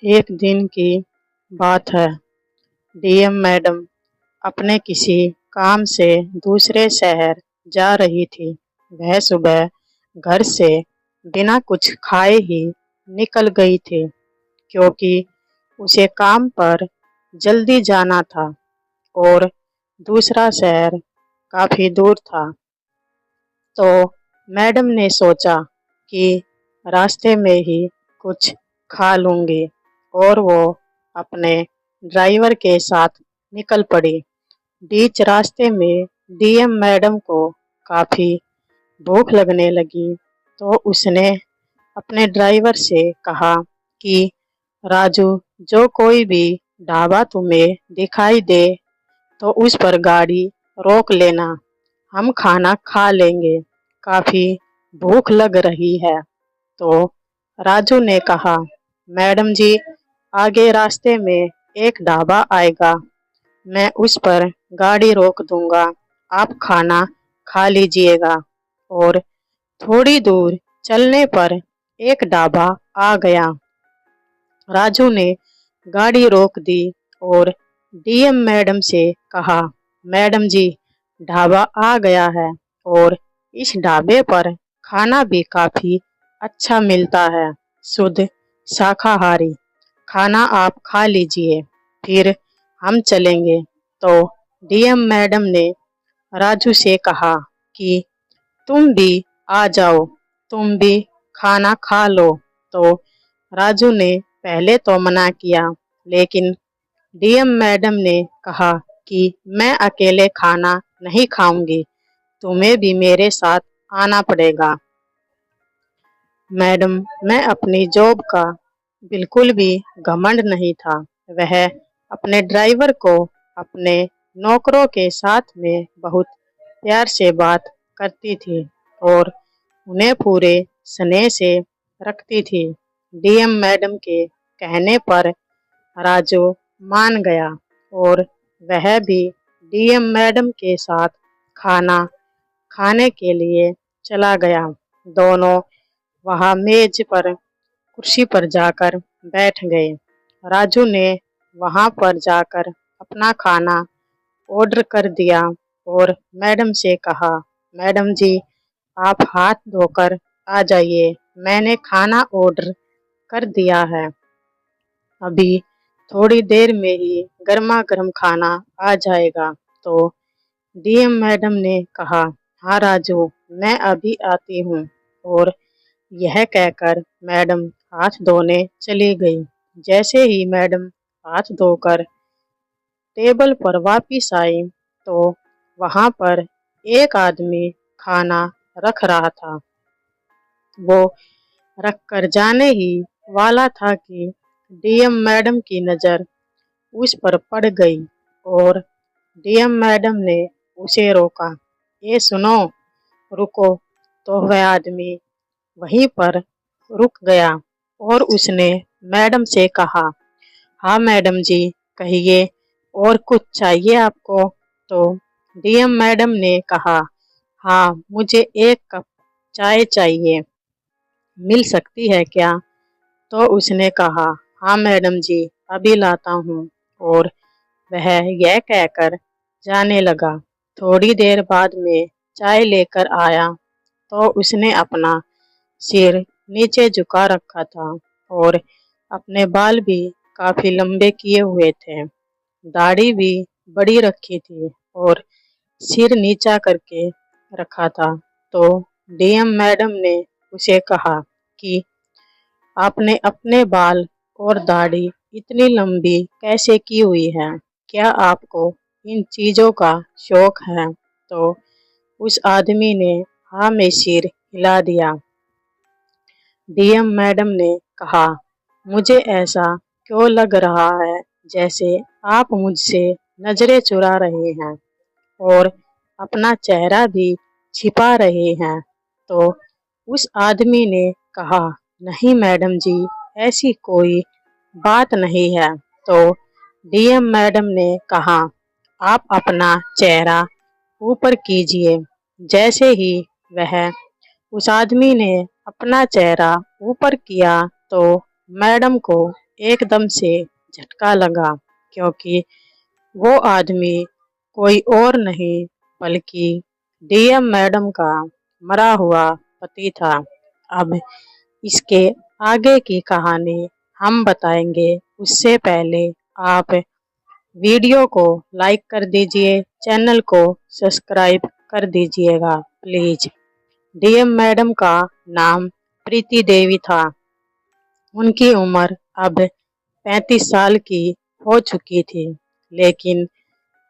एक दिन की बात है। डीएम मैडम अपने किसी काम से दूसरे शहर जा रही थी। वह सुबह घर से बिना कुछ खाए ही निकल गई थी, क्योंकि उसे काम पर जल्दी जाना था और दूसरा शहर काफी दूर था। तो मैडम ने सोचा कि रास्ते में ही कुछ खा लूंगी और वो अपने ड्राइवर के साथ निकल पड़ी। बीच रास्ते में डीएम मैडम को काफी भूख लगने लगी, तो उसने अपने ड्राइवर से कहा कि राजू, जो कोई भी ढाबा तुम्हें दिखाई दे तो उस पर गाड़ी रोक लेना, हम खाना खा लेंगे, काफी भूख लग रही है। तो राजू ने कहा, मैडम जी, आगे रास्ते में एक ढाबा आएगा, मैं उस पर गाड़ी रोक दूंगा, आप खाना खा लीजिएगा। और थोड़ी दूर चलने पर एक ढाबा आ गया। राजू ने गाड़ी रोक दी और डीएम मैडम से कहा, मैडम जी, ढाबा आ गया है और इस ढाबे पर खाना भी काफी अच्छा मिलता है, शुद्ध शाकाहारी खाना, आप खा लीजिए, फिर हम चलेंगे। तो डीएम मैडम ने राजू से कहा कि तुम भी आ जाओ, तुम भी खाना खा लो। तो राजू ने पहले तो मना किया, लेकिन डीएम मैडम ने कहा कि मैं अकेले खाना नहीं खाऊंगी, तुम्हें भी मेरे साथ आना पड़ेगा। मैडम, मैं अपनी जॉब का बिल्कुल भी घमंड नहीं था। वह अपने ड्राइवर को अपने नौकरों के साथ में बहुत प्यार से बात करती थी और उन्हें पूरे स्नेह से रखती थी। डीएम मैडम के कहने पर राजू मान गया और वह भी डीएम मैडम के साथ खाना खाने के लिए चला गया। दोनों वहां मेज पर कुर्सी पर जाकर बैठ गए। राजू ने वहां पर जाकर अपना खाना ऑर्डर कर दिया और मैडम से कहा, मैडम जी, आप हाथ धोकर आ जाइए, मैंने खाना ऑर्डर कर दिया है, अभी थोड़ी देर में ही गर्मा गर्म खाना आ जाएगा। तो डीएम मैडम ने कहा, हाँ राजू, मैं अभी आती हूँ। और यह कहकर मैडम हाथ धोने चली गई। जैसे ही मैडम हाथ धोकर टेबल पर वापिस आई, तो वहां पर एक आदमी खाना रख रहा था। वो रख कर जाने ही वाला था कि डीएम मैडम की नज़र उस पर पड़ गई और डीएम मैडम ने उसे रोका। ये सुनो, रुको। तो वह आदमी वहीं पर रुक गया और उसने मैडम से कहा, हाँ मैडम जी, कहिए, और कुछ चाहिए आपको? तो डीएम मैडम ने कहा, हाँ, मुझे एक कप चाय चाहिए, मिल सकती है क्या? तो उसने कहा, हाँ मैडम जी, अभी लाता हूँ। और वह यह कहकर जाने लगा। थोड़ी देर बाद में चाय लेकर आया, तो उसने अपना सिर नीचे झुका रखा था और अपने बाल भी काफी लंबे किए हुए थे, दाढ़ी भी बड़ी रखी थी और सिर नीचा करके रखा था। तो डीएम मैडम ने उसे कहा कि आपने अपने बाल और दाढ़ी इतनी लंबी कैसे की हुई है? क्या आपको इन चीजों का शौक है? तो उस आदमी ने हाँ में सिर हिला दिया। डीएम मैडम ने कहा, मुझे ऐसा क्यों लग रहा है जैसे आप मुझसे नजरें चुरा रहे हैं और अपना चेहरा भी छिपा रहे हैं। तो उस आदमी ने कहा, नहीं मैडम जी, ऐसी कोई बात नहीं है। तो डीएम मैडम ने कहा, आप अपना चेहरा ऊपर कीजिए। जैसे ही वह उस आदमी ने अपना चेहरा ऊपर किया, तो मैडम को एकदम से झटका लगा, क्योंकि वो आदमी कोई और नहीं बल्कि डीएम मैडम का मरा हुआ पति था। अब इसके आगे की कहानी हम बताएंगे, उससे पहले आप वीडियो को लाइक कर दीजिए, चैनल को सब्सक्राइब कर दीजिएगा प्लीज। डीएम मैडम का नाम प्रीति देवी था। उनकी उम्र अब 35 साल की हो चुकी थी, लेकिन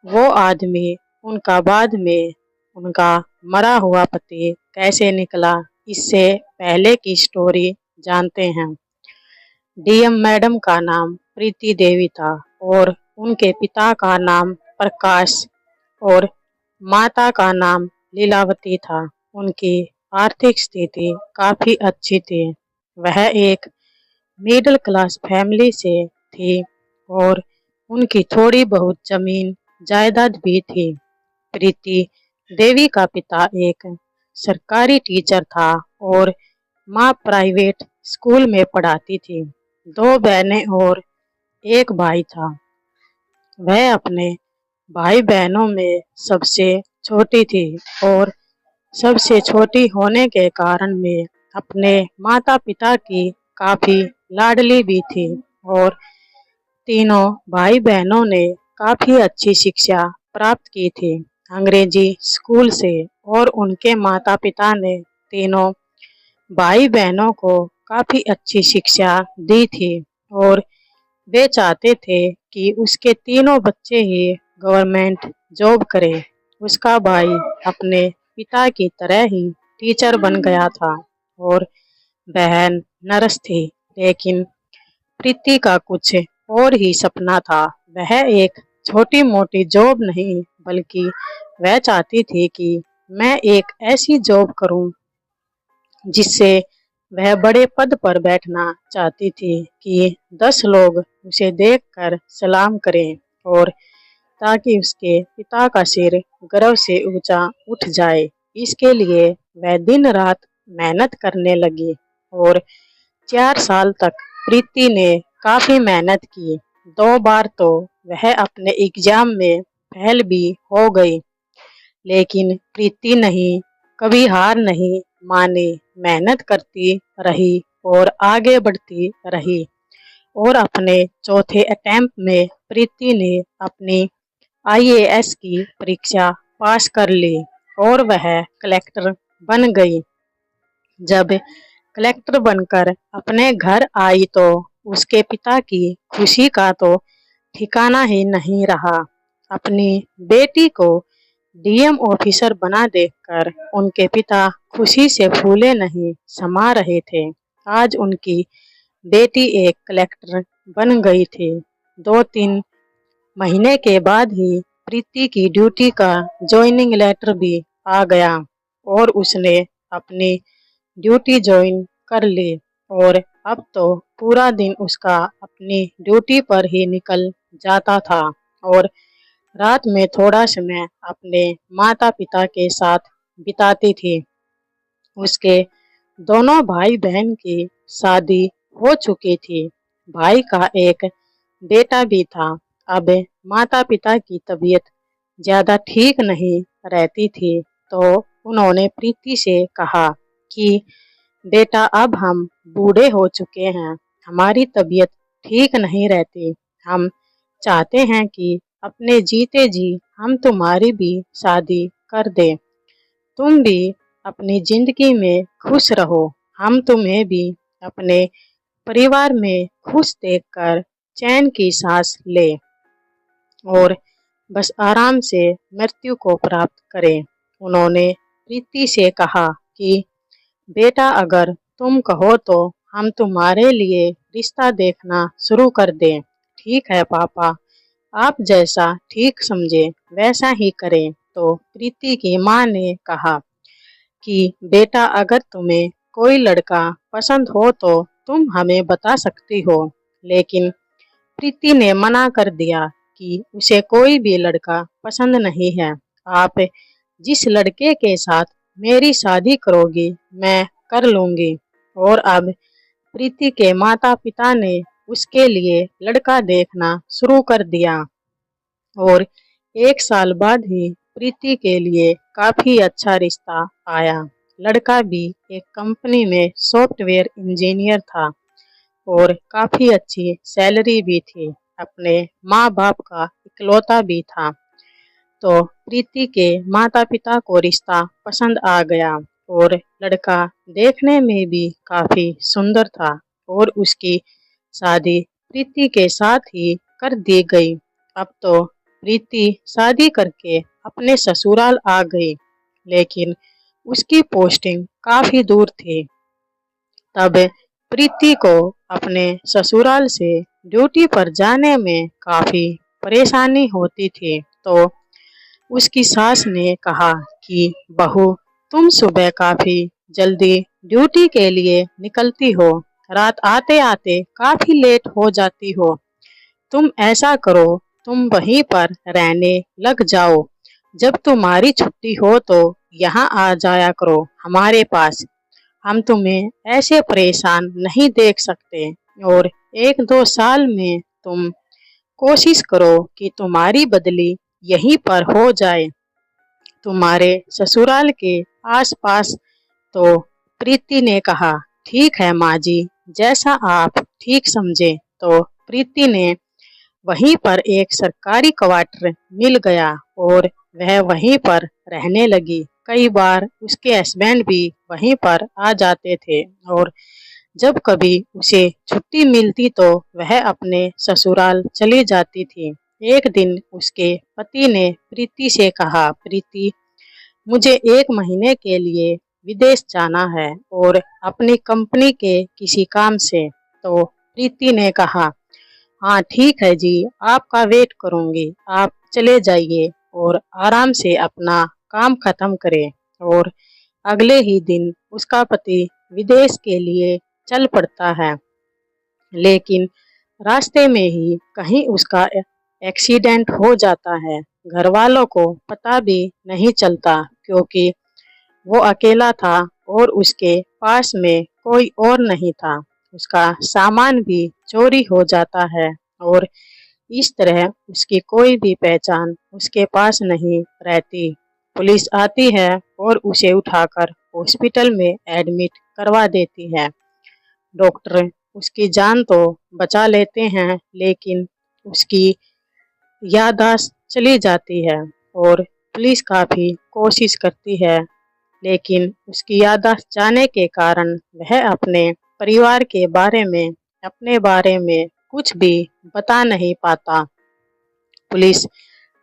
वो आदमी उनका बाद में उनका मरा हुआ पति कैसे निकला, इससे पहले की स्टोरी जानते हैं। डीएम मैडम का नाम प्रीति देवी था और उनके पिता का नाम प्रकाश और माता का नाम लीलावती था। उनकी आर्थिक स्थिति काफी अच्छी थी। वह एक मिडिल क्लास फैमिली से थी और उनकी थोड़ी बहुत जमीन जायदाद भी थी। प्रीति देवी का पिता एक सरकारी टीचर था और माँ प्राइवेट स्कूल में पढ़ाती थी। 2 बहनें और एक भाई था। वह अपने भाई बहनों में सबसे छोटी थी और सबसे छोटी होने के कारण में अपने माता पिता की काफी लाडली भी थी और तीनों भाई बहनों ने काफी अच्छी शिक्षा प्राप्त की थी अंग्रेजी स्कूल से, और उनके माता पिता ने तीनों भाई बहनों को काफी अच्छी शिक्षा दी थी और वे चाहते थे कि उसके तीनों बच्चे ही गवर्नमेंट जॉब करें। उसका भाई अपने पिता की तरह ही टीचर बन गया था और बहन नर्स थी, लेकिन प्रीति का कुछ और ही सपना था। वह एक छोटी मोटी जॉब नहीं बल्कि वह चाहती थी कि मैं एक ऐसी जॉब करूं जिससे वह बड़े पद पर बैठना चाहती थी कि 10 लोग उसे देखकर सलाम करें और ताकि उसके पिता का सिर गर्व से ऊंचा उठ जाए। इसके लिए वह दिन रात मेहनत करने लगी और 4 साल तक प्रीति ने काफी मेहनत की। 2 बार तो वह अपने एग्जाम में फेल भी हो गई, लेकिन प्रीति नहीं कभी हार नहीं मानी, मेहनत करती रही और आगे बढ़ती रही और अपने चौथे अटेम्प्ट में प्रीति ने अपनी आईएएस की परीक्षा पास कर ली और वह कलेक्टर बन गई। जब कलेक्टर बनकर अपने घर आई तो उसके पिता की खुशी का तो ठिकाना ही नहीं रहा। अपनी बेटी को डीएम ऑफिसर बना देखकर उनके पिता खुशी से फूले नहीं समा रहे थे। आज उनकी बेटी एक कलेक्टर बन गई थी। 2-3 महीने के बाद ही प्रीति की ड्यूटी का ज्वाइनिंग लेटर भी आ गया और उसने अपनी ड्यूटी ज्वाइन कर ली और अब तो पूरा दिन उसका अपनी ड्यूटी पर ही निकल जाता था और रात में थोड़ा समय अपने माता पिता के साथ बिताती थी। उसके दोनों भाई बहन की शादी हो चुकी थी। भाई का एक बेटा भी था। अब माता पिता की तबीयत ज्यादा ठीक नहीं रहती थी तो उन्होंने प्रीति से कहा कि बेटा अब हम बूढ़े हो चुके हैं, हमारी तबीयत ठीक नहीं रहती, हम चाहते हैं कि अपने जीते जी हम तुम्हारी भी शादी कर दें, तुम भी अपनी जिंदगी में खुश रहो, हम तुम्हें भी अपने परिवार में खुश देखकर चैन की सांस ले और बस आराम से मृत्यु को प्राप्त करें। उन्होंने प्रीति से कहा कि बेटा अगर तुम कहो तो हम तुम्हारे लिए रिश्ता देखना शुरू कर दें। ठीक है पापा, आप जैसा ठीक समझे वैसा ही करें। तो प्रीति की माँ ने कहा कि बेटा अगर तुम्हें कोई लड़का पसंद हो तो तुम हमें बता सकती हो, लेकिन प्रीति ने मना कर दिया कि उसे कोई भी लड़का पसंद नहीं है। आप जिस लड़के के साथ मेरी शादी करोगी मैं कर लूंगी। और अब प्रीति के माता पिता ने उसके लिए लड़का देखना शुरू कर दिया और 1 साल बाद ही प्रीति के लिए काफी अच्छा रिश्ता आया। लड़का भी एक कंपनी में सॉफ्टवेयर इंजीनियर था और काफी अच्छी सैलरी भी थी। अपने माँ बाप का इकलौता भी था। तो प्रीति के माता पिता को रिश्ता पसंद आ गया और लड़का देखने में भी काफी सुंदर था और उसकी शादी प्रीति के साथ ही कर दी गई। अब तो प्रीति शादी करके अपने ससुराल आ गई, लेकिन उसकी पोस्टिंग काफी दूर थी। तब प्रीति को अपने ससुराल से ड्यूटी पर जाने में काफी परेशानी होती थी। तो उसकी सास ने कहा कि बहू, तुम सुबह काफी जल्दी ड्यूटी के लिए निकलती हो, रात आते आते काफी लेट हो जाती हो। तुम ऐसा करो, तुम वहीं पर रहने लग जाओ। जब तुम्हारी छुट्टी हो तो यहाँ आ जाया करो हमारे पास। हम तुम्हें ऐसे परेशान नहीं देख सकते और 1-2 साल में तुम कोशिश करो कि तुम्हारी बदली यहीं पर हो जाए, तुम्हारे ससुराल के आसपास। तो प्रीति ने कहा, ठीक है माँ जी, जैसा आप ठीक समझे। तो प्रीति ने वहीं पर एक सरकारी क्वार्टर मिल गया और वह वहीं पर रहने लगी। कई बार उसके हस्बैंड भी वहीं पर आ जाते थे और जब कभी उसे छुट्टी मिलती तो वह अपने ससुराल चली जाती थी। एक दिन उसके पति ने प्रीति से कहा, प्रीति, मुझे 1 महीने के लिए विदेश जाना है और अपनी कंपनी के किसी काम से। तो प्रीति ने कहा, हाँ ठीक है जी, आपका वेट करूंगी, आप चले जाइए और आराम से अपना काम खत्म करें। और अगले ही दिन उसका पति विदेश के लिए चल पड़ता है, लेकिन रास्ते में ही कहीं उसका एक्सीडेंट हो जाता है। घर वालों को पता भी नहीं चलता क्योंकि वो अकेला था और उसके पास में कोई और नहीं था। उसका सामान भी चोरी हो जाता है और इस तरह उसकी कोई भी पहचान उसके पास नहीं रहती। पुलिस आती है और उसे उठाकर हॉस्पिटल में एडमिट करवा देती है। डॉक्टर उसकी जान तो बचा लेते हैं, लेकिन उसकी याददाश्त चली जाती है और पुलिस काफी कोशिश करती है, लेकिन उसकी याददाश्त जाने के कारण वह अपने परिवार के बारे में, अपने बारे में कुछ भी बता नहीं पाता। पुलिस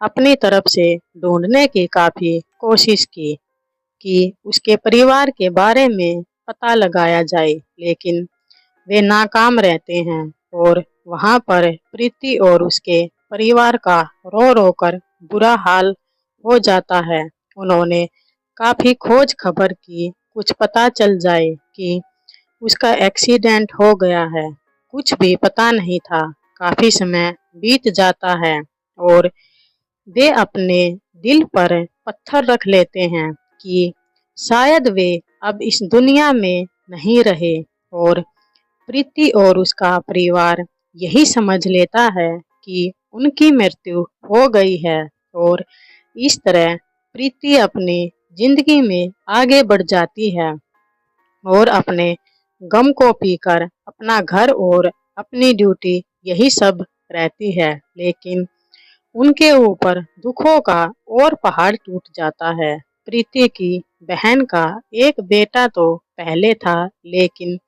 अपनी तरफ से ढूंढने की काफी कोशिश की कि उसके परिवार के बारे में पता लगाया जाए, लेकिन वे नाकाम रहते हैं और वहां पर प्रीति और उसके परिवार का रो रो कर बुरा हाल हो जाता है। उन्होंने काफी खोज खबर की, कुछ पता चल जाए कि उसका एक्सीडेंट हो गया है। कुछ भी पता नहीं था। काफी समय बीत जाता है और वे अपने दिल पर पत्थर रख लेते हैं कि शायद वे अब इस दुनिया में नहीं रहे और प्रीति और उसका परिवार यही समझ लेता है कि उनकी मृत्यु हो गई है और इस तरह प्रीति अपनी जिंदगी में आगे बढ़ जाती है और अपने गम को पीकर अपना घर और अपनी ड्यूटी यही सब रहती है। लेकिन उनके ऊपर दुखों का और पहाड़ टूट जाता है। प्रीति की बहन का एक बेटा तो पहले था, लेकिन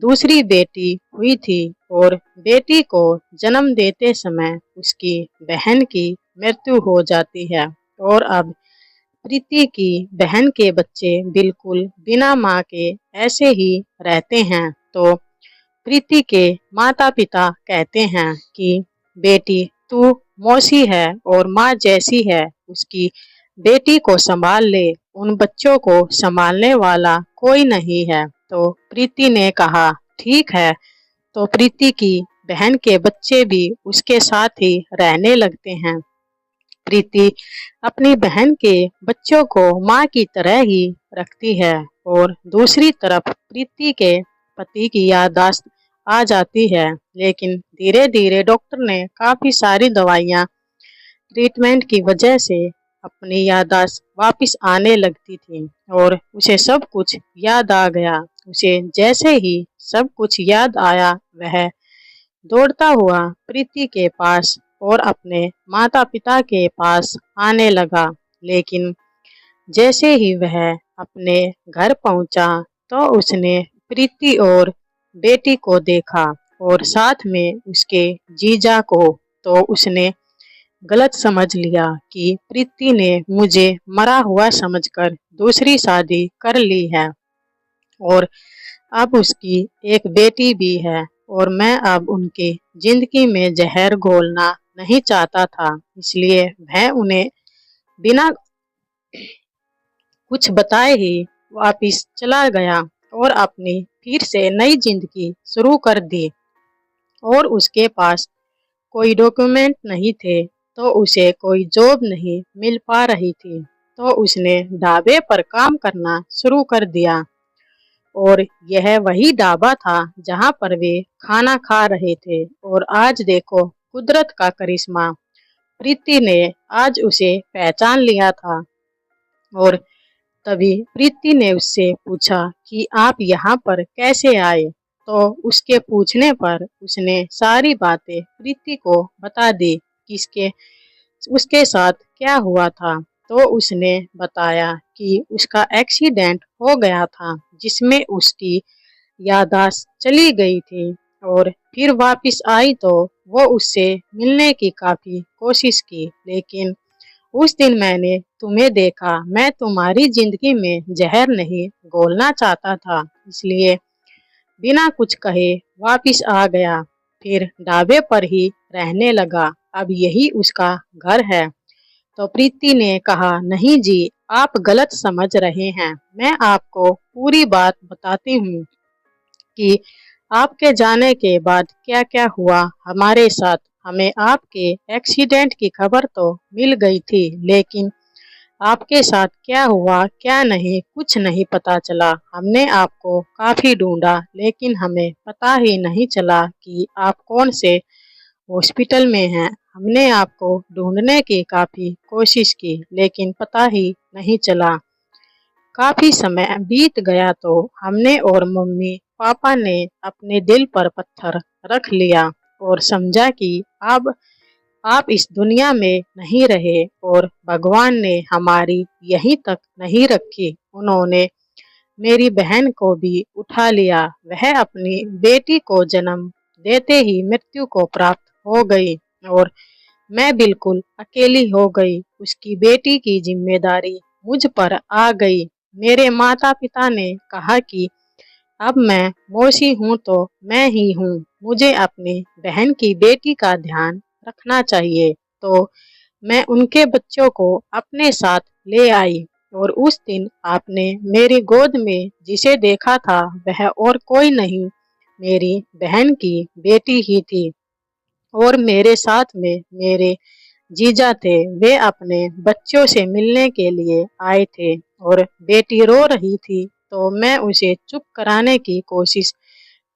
दूसरी बेटी हुई थी और बेटी को जन्म देते समय उसकी बहन की मृत्यु हो जाती है और अब प्रीति की बहन के बच्चे बिल्कुल बिना माँ के ऐसे ही रहते हैं। तो प्रीति के माता पिता कहते हैं कि बेटी, तू मौसी है और माँ जैसी है, उसकी बेटी को संभाल ले, उन बच्चों को संभालने वाला कोई नहीं है। तो प्रीति ने कहा, ठीक है। तो प्रीति की बहन के बच्चे भी उसके साथ ही रहने लगते हैं। प्रीति अपनी बहन के बच्चों को माँ की तरह ही रखती है और दूसरी तरफ प्रीति के पति की याददाश्त आ जाती है, लेकिन धीरे धीरे डॉक्टर ने काफ़ी सारी दवाइयाँ ट्रीटमेंट की वजह से अपनी याददाश्त वापस आने लगती थी और उसे सब कुछ याद आ गया। उसे जैसे ही सब कुछ याद आया, वह दौड़ता हुआ प्रीति के पास और अपने माता पिता के पास आने लगा। लेकिन जैसे ही वह अपने घर पहुंचा, तो उसने प्रीति और बेटी को देखा और साथ में उसके जीजा को। तो उसने गलत समझ लिया कि प्रीति ने मुझे मरा हुआ समझकर दूसरी शादी कर ली है और अब उसकी एक बेटी भी है, और मैं अब उनकी जिंदगी में जहर घोलना नहीं चाहता था। इसलिए वह उन्हें बिना कुछ बताए ही वापिस चला गया और अपनी फिर से नई जिंदगी शुरू कर दी। और उसके पास कोई डॉक्यूमेंट नहीं थे, तो उसे कोई जॉब नहीं मिल पा रही थी, तो उसने ढाबे पर काम करना शुरू कर दिया। और यह वही ढाबा था जहां पर वे खाना खा रहे थे। और आज देखो कुदरत का करिश्मा, प्रीति ने आज उसे पहचान लिया था। और तभी प्रीति ने उससे पूछा कि आप यहाँ पर कैसे आए। तो उसके पूछने पर उसने सारी बातें प्रीति को बता दी, किसके उसके साथ क्या हुआ था। तो उसने बताया कि उसका एक्सीडेंट हो गया था, जिसमें उसकी याददाश्त चली गई थी और फिर वापस आई। तो वो उससे मिलने की काफ़ी कोशिश की, लेकिन उस दिन मैंने तुम्हें देखा। मैं तुम्हारी जिंदगी में जहर नहीं घोलना चाहता था, इसलिए बिना कुछ कहे वापस आ गया। फिर ढाबे पर ही रहने लगा। अब यही उसका घर है। तो प्रीति ने कहा, नहीं जी, आप गलत समझ रहे हैं। मैं आपको पूरी बात बताती हूँ कि आपके जाने के बाद क्या क्या हुआ हमारे साथ। हमें आपके एक्सीडेंट की खबर तो मिल गई थी, लेकिन आपके साथ क्या हुआ क्या नहीं कुछ नहीं पता चला। हमने आपको काफ़ी ढूंढा, लेकिन हमें पता ही नहीं चला कि आप कौन से हॉस्पिटल में हैं। हमने आपको ढूंढने की काफ़ी कोशिश की, लेकिन पता ही नहीं चला। काफ़ी समय बीत गया तो हमने और मम्मी पापा ने अपने दिल पर पत्थर रख लिया और समझा कि अब आप इस दुनिया में नहीं रहे और भगवान ने हमारी यहीं तक नहीं रखी। उन्होंने मेरी बहन को भी उठा लिया। वह अपनी बेटी को जन्म देते ही मृत्यु को प्राप्त हो गई और मैं बिल्कुल अकेली हो गई। उसकी बेटी की जिम्मेदारी मुझ पर आ गई। मेरे माता पिता ने कहा कि अब मैं मौसी हूँ तो मैं ही हूँ, मुझे अपनी बहन की बेटी का ध्यान रखना चाहिए। तो मैं उनके बच्चों को अपने साथ ले आई और उस दिन आपने मेरी गोद में जिसे देखा था, वह और कोई नहीं, मेरी बहन की बेटी ही थी। और मेरे साथ में मेरे जीजा थे। वे अपने बच्चों से मिलने के लिए आए थे और बेटी रो रही थी, तो मैं उसे चुप कराने की कोशिश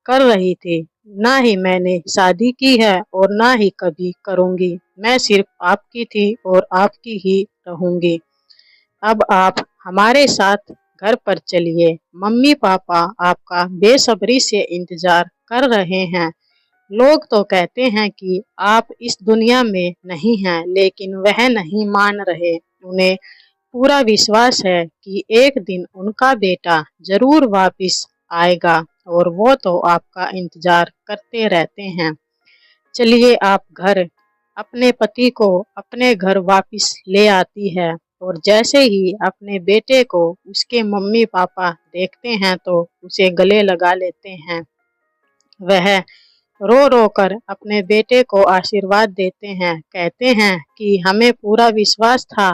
कर रही थी। ना ही मैंने शादी की है और ना ही कभी करूँगी। मैं सिर्फ आपकी थी और आपकी ही रहूँगी। अब आप हमारे साथ घर पर चलिए। मम्मी पापा आपका बेसब्री से इंतजार कर रहे हैं। लोग तो कहते हैं कि आप इस दुनिया में नहीं हैं, लेकिन वह नहीं मान रहे। उन्हें पूरा विश्वास है कि एक दिन उनका बेटा जरूर वापस आएगा और वो तो आपका इंतजार करते रहते हैं। चलिए आप घर। अपने पति को अपने घर वापस ले आती है और जैसे ही अपने बेटे को उसके मम्मी पापा देखते हैं तो उसे गले लगा लेते हैं। वह रो रो कर अपने बेटे को आशीर्वाद देते हैं। कहते हैं कि हमें पूरा विश्वास था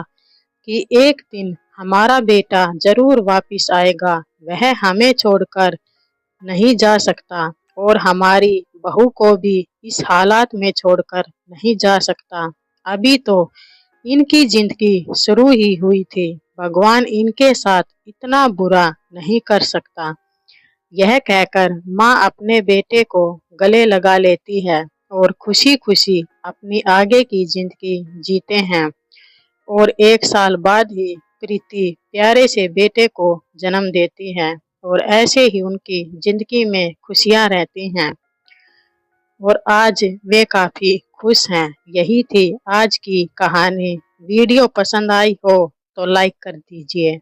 कि एक दिन हमारा बेटा जरूर वापस आएगा। वह हमें छोड़कर नहीं जा सकता और हमारी बहू को भी इस हालात में छोड़कर नहीं जा सकता। अभी तो इनकी जिंदगी शुरू ही हुई थी। भगवान इनके साथ इतना बुरा नहीं कर सकता। यह कहकर माँ अपने बेटे को गले लगा लेती है और खुशी खुशी अपनी आगे की जिंदगी जीते हैं। और 1 साल बाद ही प्रीति प्यारे से बेटे को जन्म देती है और ऐसे ही उनकी जिंदगी में खुशियां रहती हैं और आज वे काफी खुश हैं। यही थी आज की कहानी। वीडियो पसंद आई हो तो लाइक कर दीजिए।